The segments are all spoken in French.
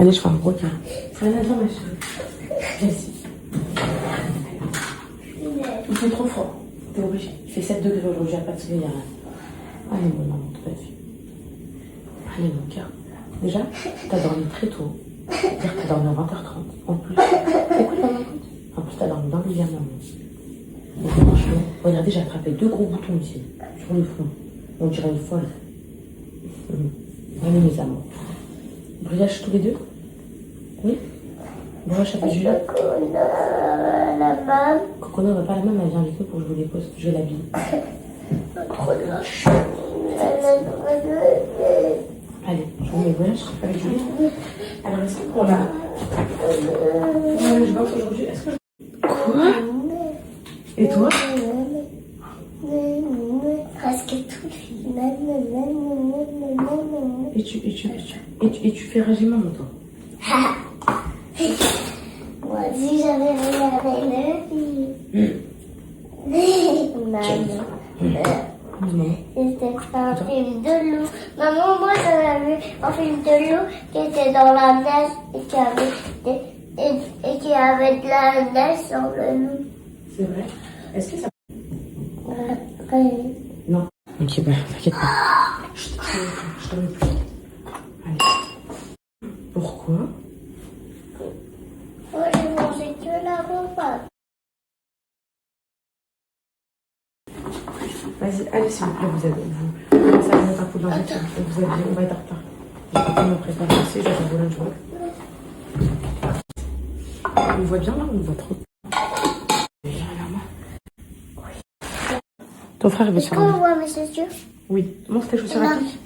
Allez, je fais un gros câlin. Viens, ma chérie. Viens ici. Il fait trop froid. T'es obligé. Il fait 7 degrés aujourd'hui, à pas de soleil, rien. Allez, mon maman, tout à fait. Allez, mon cœur. Déjà, t'as dormi très tôt. C'est-à-dire que t'as dormi à 20h30. En plus, écoute, maman, écoute. En plus, t'as dormi dans le lit, maman. Donc, franchement, regardez, j'ai attrapé 2 gros boutons ici, sur le front. On dirait une folle. Allez, mes amours. Brillage tous les deux? Oui? Brillage avec Julia? La femme. Cocono va pas la même, elle vient avec nous pour que je vous dépose. Je vais l'habiller. Allez, je vous mets brillage avec Julia. Alors, est-ce qu'on a... je bosse aujourd'hui. Est-ce que je... Quoi? Et toi? Presque tout. Et tu fais régime, maman, toi? Moi aussi, j'avais regardé le film. Maman. C'était un film de loup. Maman, moi, j'avais vu un film de loup qui était dans la neige et qui avait de la neige sur le loup. C'est vrai? Est-ce que ça... Oui. Non. Ok, bah, t'inquiète pas. Je t'en mets plus. Allez. Pourquoi? Moi, j'ai mangé que la repas. Vas-y, allez, s'il vous plaît, vous êtes... Vous commencez à mettre un coup de linge, vous habillez, on va être en retard. Je vais me préparer aussi, je vais faire vos linge. On me voit bien là, on me voit trop. Ton frère, il veut se faire Est-ce qu'on un... voit mes chaussures? Oui. Montre tes chaussures à pic.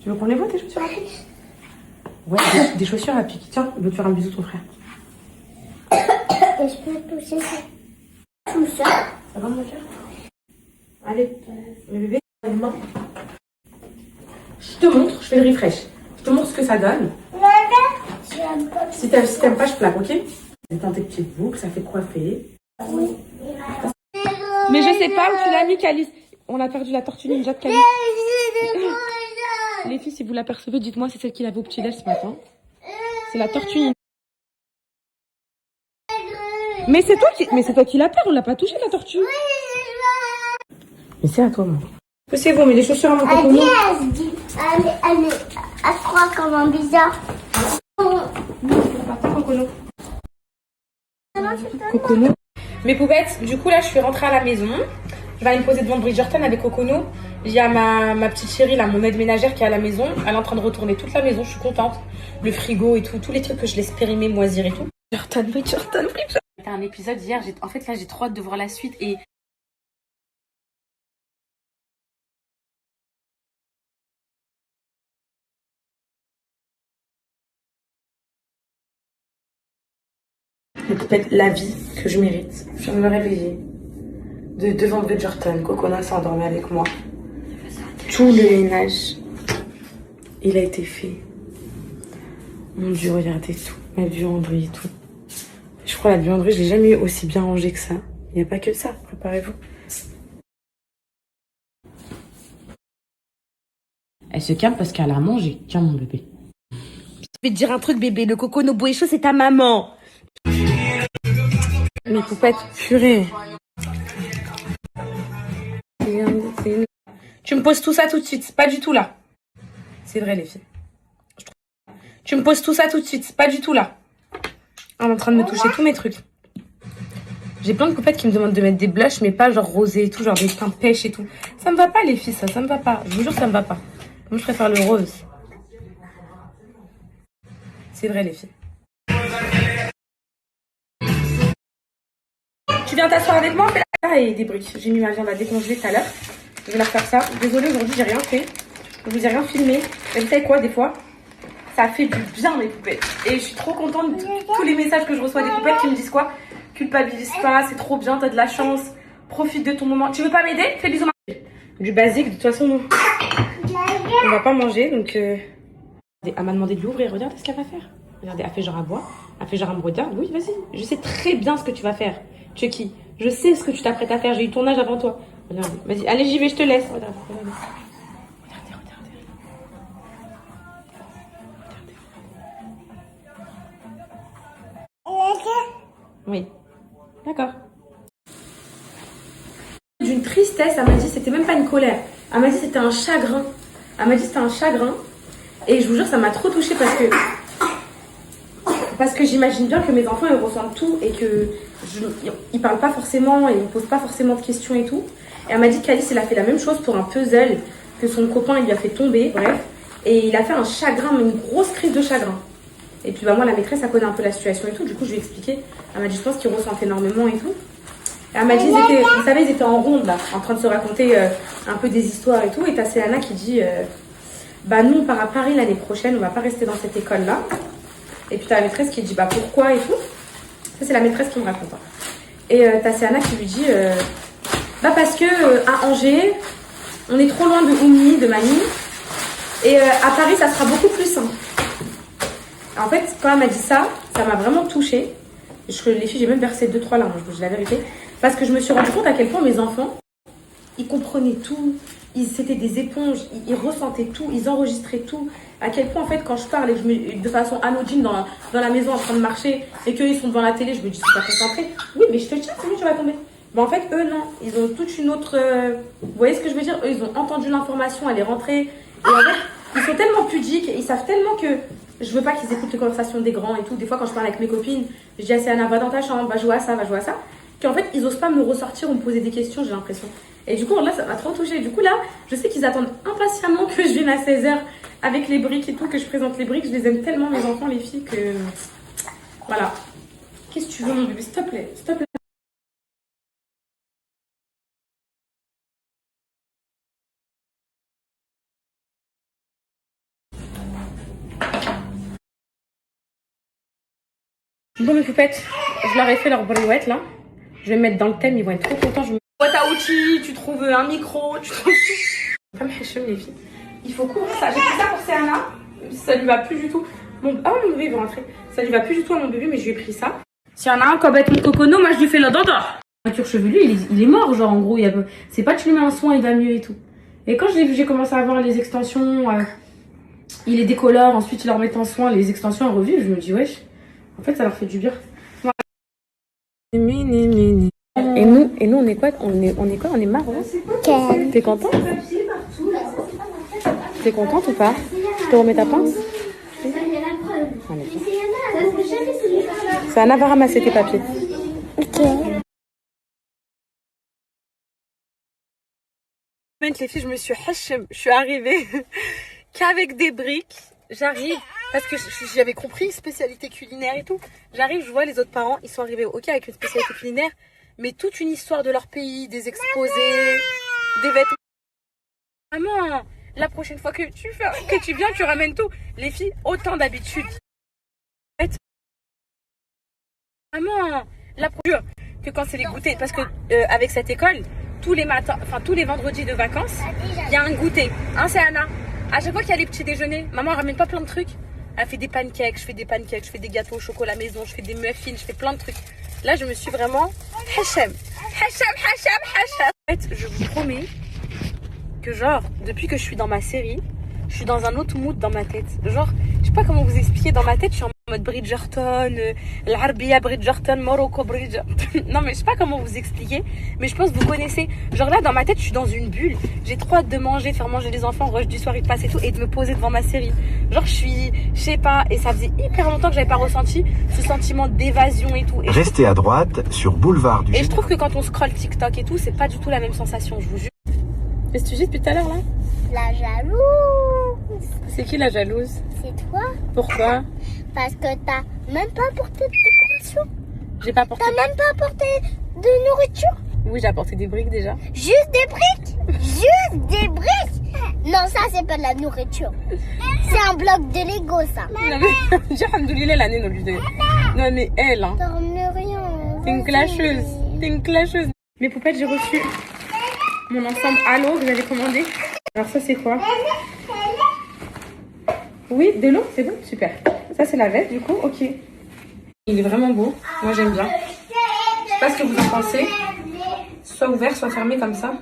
Tu veux qu'on les voit, tes chaussures à pic? Ouais, des chaussures à pic. Tiens, il veut te faire un bisou, ton frère. Et je peux toucher tout ça? Ça va, mon cœur? Allez, mes bébés, les mains. Je te montre, je fais le refresh. Je te montre ce que ça donne. J'aime pas. Si t'aimes pas, je plaque, ok? Détends tes petites boucles, ça fait coiffer. Oui. Mais je sais pas où tu l'as mis, Calice. On a perdu la tortue ninja de Calice. Les filles, si vous l'apercevez, dites-moi, c'est celle qu'il avait au petit-déj ce matin. C'est la tortue ninja. Mais c'est toi qui la perds, on l'a pas touché la tortue. Mais c'est à toi, maman. Poussez-vous, mais les chaussures à mon coco. Elle est à trois comme un bizarre. Cocono. Mes poupettes, du coup là je suis rentrée à la maison. Je vais aller me poser devant Bridgerton avec Cocono. Il y a ma petite chérie là, mon aide ménagère qui est à la maison. Elle est en train de retourner toute la maison, je suis contente. Le frigo et tout, tous les trucs que je laisse périmer, moisir et tout. Bridgerton. C'était un épisode hier, en fait là j'ai trop hâte de voir la suite et... Peut-être la vie que je mérite. Je viens de me réveiller. Devant Bridgerton, Coconut s'endormait avec moi. Tout le ménage, il a été fait. Mon Dieu, regardez tout. Ma buanderie et tout. Je crois la buanderie, je l'ai jamais eu aussi bien rangée que ça. Il n'y a pas que ça, préparez-vous. Elle se calme parce qu'elle a mangé. Tiens, mon bébé. Je vais te dire un truc, bébé. Le Cocono beau et chaud, c'est ta maman. Mes poupettes, purée. Tu me poses tout ça tout de suite, pas du tout là. C'est vrai les filles. Tu me poses tout ça tout de suite, pas du tout là. On est en train de me toucher tous mes trucs. J'ai plein de poupettes qui me demandent de mettre des blushs, mais pas genre rosé et tout, genre des teints pêche et tout. Ça me va pas les filles, ça me va pas. Je vous jure, ça me va pas. Moi je préfère le rose. C'est vrai les filles. Tu viens t'asseoir avec moi, on fait la... et des briques. J'ai mis ma viande à décongeler tout à l'heure. Je vais leur faire ça. Désolée, aujourd'hui, j'ai rien fait. Je vous ai rien filmé. Mais vous savez quoi, des fois, ça fait du bien, les poupettes. Et je suis trop contente de tous les messages que je reçois des poupettes qui me disent quoi? Culpabilise pas, c'est trop bien, t'as de la chance. Profite de ton moment. Tu veux pas m'aider? Fais bisous. Du basique, de toute façon, on va pas manger, donc... Elle m'a demandé de l'ouvrir, regarde ce qu'elle va faire. Regardez, elle fait genre à boire. Elle fait genre à me regarde. Oui, vas-y. Je sais très bien ce que tu vas faire. Chucky, je sais ce que tu t'apprêtes à faire. J'ai eu ton âge avant toi. Regarde, vas-y, allez, j'y vais, je te laisse. Regarde, regardez. Regardez. Oui. D'accord. D'une tristesse, elle m'a dit, c'était même pas une colère. Elle m'a dit, c'était un chagrin. Elle m'a dit, c'était un chagrin. Et je vous jure, ça m'a trop touchée parce que j'imagine bien que mes enfants, ils ressentent tout et que ils parlent pas forcément et ils me posent pas forcément de questions et tout. Et elle m'a dit qu'Alice, il a fait la même chose pour un puzzle que son copain, il lui a fait tomber, bref. Et il a fait un chagrin, mais une grosse crise de chagrin. Et puis bah moi, la maîtresse, elle connaît un peu la situation et tout. Du coup, je lui ai expliqué. Elle m'a dit, je pense qu'ils ressentent énormément et tout. Et elle m'a dit, vous savez, ils étaient en ronde là, en train de se raconter un peu des histoires et tout. Et t'as Céana qui dit, bah nous, on part à Paris l'année prochaine, on va pas rester dans cette école-là. Et puis t'as la maîtresse qui dit, bah pourquoi et tout. Ça, c'est la maîtresse qui me raconte. Et t'as Céana qui lui dit, bah parce que à Angers, on est trop loin de Oumi, de Mani. Et à Paris, ça sera beaucoup plus simple. En fait, quand elle m'a dit ça, ça m'a vraiment touchée. Les filles, j'ai même versé 2-3 larmes, je vous dis la vérité. Parce que je me suis rendu compte à quel point mes enfants, ils comprenaient tout. C'était des éponges, ils ressentaient tout, ils enregistraient tout. À quel point, en fait, quand je parle et de façon anodine dans la maison en train de marcher et qu'eux, ils sont devant la télé, je me dis, c'est pas concentré. Oui, mais je te tiens, sinon tu vas tomber. Mais en fait, eux, non. Ils ont toute une autre... Vous voyez ce que je veux dire? Eux, ils ont entendu l'information, elle est rentrée. Et en fait, ils sont tellement pudiques, ils savent tellement que je veux pas qu'ils écoutent les conversations des grands et tout. Des fois, quand je parle avec mes copines, je dis à Céana, va dans ta chambre, va jouer à ça, va jouer à ça. Qu'en fait, ils osent pas me ressortir ou me poser des questions, j'ai l'impression. Et du coup, là, ça m'a trop touchée. Du coup, là, je sais qu'ils attendent impatiemment que je vienne à 16h avec les briques et tout, que je présente les briques. Je les aime tellement, mes enfants, les filles, que... Voilà. Qu'est-ce que tu veux, mon bébé? S'il te plaît, s'il te plaît. Bon, mes poupettes, je leur ai fait leur brouette, là. Je vais me mettre dans le thème, ils vont être trop contents. Je me boîte à outils, tu trouves un micro, tu trouves tout. Pas me hachem, les filles. Il faut courir ça. J'ai pris ça pour Céana. Ça lui va plus du tout. Mon bébé il va rentrer. Ça lui va plus du tout à mon bébé, mais je lui ai pris ça. S'il y en a un qui embête mon cocono, moi je lui fais la dada. Le cuir chevelu, il est mort, genre en gros. C'est pas tu lui mets un soin, il va mieux et tout. Et quand j'ai commencé à voir les extensions, il les décolore, ensuite il leur met en soin, les extensions en revue, je me dis wesh, en fait ça leur fait du bien. Voilà. Et nous on est quoi? On est marrant. T'es contente? T'es contente ou pas? Je te remets ta pince? Ça n'a pas ramassé tes papiers. Ok. Les filles, je me suis hachem, je suis arrivée qu'avec des briques. J'arrive parce que j'avais compris spécialité culinaire et tout. J'arrive, je vois les autres parents, ils sont arrivés ok avec une spécialité culinaire, mais toute une histoire de leur pays, des exposés, des vêtements. Maman, la prochaine fois que tu viens, tu ramènes tout. Les filles, autant d'habitude. Maman, la prochaine que quand c'est les goûters, parce que avec cette école, tous les matins, enfin tous les vendredis de vacances, il y a un goûter. Hein, c'est Anna. À chaque fois qu'il y a les petits déjeuners, maman ramène pas plein de trucs. Elle fait des pancakes, je fais des pancakes, je fais des gâteaux au chocolat maison, je fais des muffins, je fais plein de trucs. Là, je me suis vraiment hachem. En fait, je vous promets que genre, depuis que je suis dans ma série, je suis dans un autre mood dans ma tête. Genre, je sais pas comment vous expliquer, dans ma tête, je suis en mode Bridgerton, l'Arabia Bridgerton, Morocco Bridgerton. Non, mais je sais pas comment vous expliquer, mais je pense que vous connaissez. Genre là, dans ma tête, je suis dans une bulle. J'ai trop hâte de manger, faire manger les enfants, rush du soir, il passe et tout, et de me poser devant ma série. Genre, je sais pas, et ça faisait hyper longtemps que j'avais pas ressenti ce sentiment d'évasion et tout. Et restez à droite sur boulevard du... Et je trouve que quand on scrolle TikTok et tout, c'est pas du tout la même sensation, je vous jure. Qu'est-ce que tu dis depuis tout à l'heure là? La jalouse. C'est qui la jalouse? C'est toi. Pourquoi? Parce que t'as même pas apporté de décoration. J'ai pas apporté. T'as même pas apporté de nourriture. Oui, j'ai apporté des briques déjà. Juste des briques. Juste des briques. Non, ça c'est pas de la nourriture. C'est un bloc de Lego ça. Non mais, j'ai alhamdoulilah l'année non plus. Non mais elle, hein. T'en rien. T'es une clasheuse. T'es une clasheuse. Mes poupettes, j'ai reçu mon ensemble Halo que j'avais commandé. Alors ça c'est quoi? Oui, de l'eau, c'est bon, super. Ça c'est la veste du coup, ok. Il est vraiment beau, moi j'aime bien. Je sais pas ce que vous en pensez. Soit ouvert, soit fermé comme ça.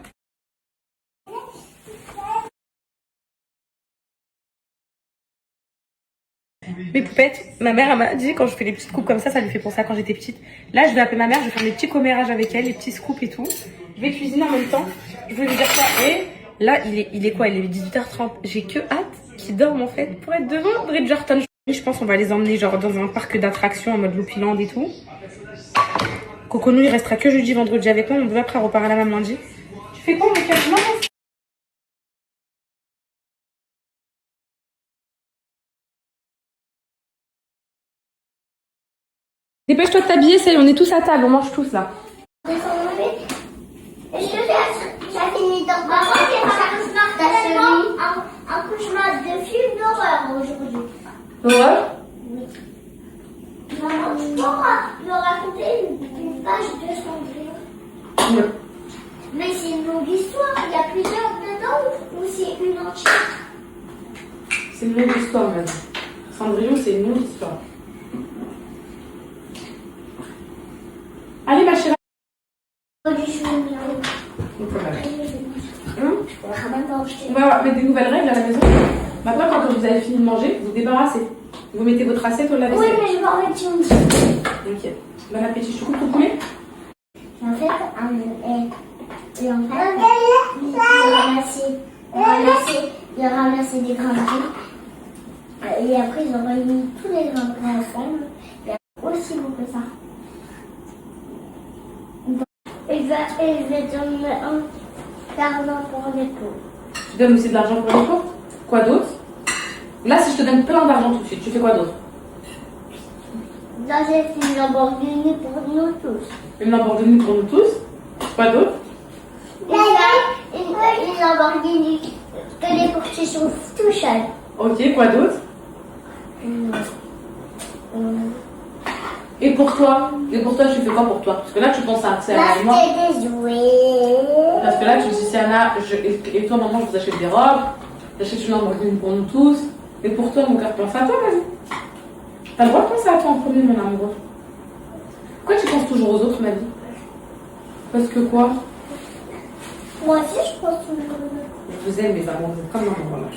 Mes poupettes, ma mère elle m'a dit quand je fais les petites coupes comme ça lui fait penser à quand j'étais petite. Là, je vais appeler ma mère, je vais faire des petits commérages avec elle, les petits scoops et tout. Je vais cuisiner en même temps. Je voulais lui dire ça. Et là, il est quoi? Il est 18h30. J'ai que hâte qu'il dorme en fait pour être devant Bridgerton. Je pense qu'on va les emmener genre dans un parc d'attractions en mode Loopyland et tout. Coconou, il restera que jeudi, vendredi avec moi. On devrait après repart à la même lundi. Tu fais quoi mon cœur? Dépêche-toi de t'habiller, ça y est, on est tous à table, on mange tous là. Je te fais ça finit dans ma un cauchemar de film d'horreur aujourd'hui. L'horreur? Oui. Maman, tu pourras me raconter une page de Cendrillon? Oui. Mais c'est une longue histoire, il y a plusieurs dedans ou c'est une entière? C'est une longue histoire même. Cendrillon, c'est une longue histoire. Allez ma chérie. On va mettre des nouvelles règles à la maison. Maintenant, quand vous avez fini de manger, vous débarrassez. Vous mettez votre assiette au lave-vaisselle. Oui, mais je vais en mettre une. Ok. Bon appétit. Je te coupe ton poulet. En fait, il ramassait des grains de riz. Et après, ils ont réuni tous les grains de riz ensemble. Il y a aussi beaucoup ça. Et je vais donner un d'argent pour les pauvres. Tu donnes aussi de l'argent pour les pauvres? Quoi d'autre? Là, si je te donne plein d'argent tout de suite, tu fais quoi d'autre? Là, j'ai fait une Lamborghini pour nous tous. Une Lamborghini pour nous tous? Quoi d'autre? Une Lamborghini que les courtiers sont tout seuls. Ok, quoi d'autre? Et pour toi? Et pour toi, tu fais quoi pour toi? Parce que là, tu penses à Anna et moi. Des jouets. Parce que là, tu dis, c'est Anna, et toi, maman, je vous achète des robes, j'achète une Lamborghini pour nous tous. Et pour toi, mon cœur, pense à toi, vas-y. T'as le droit de penser à toi en premier, mon amour. Pourquoi tu penses toujours aux autres, ma vie? Parce que quoi? Moi aussi, je pense toujours. Je vous aime, mes amours, comme maman, voilà.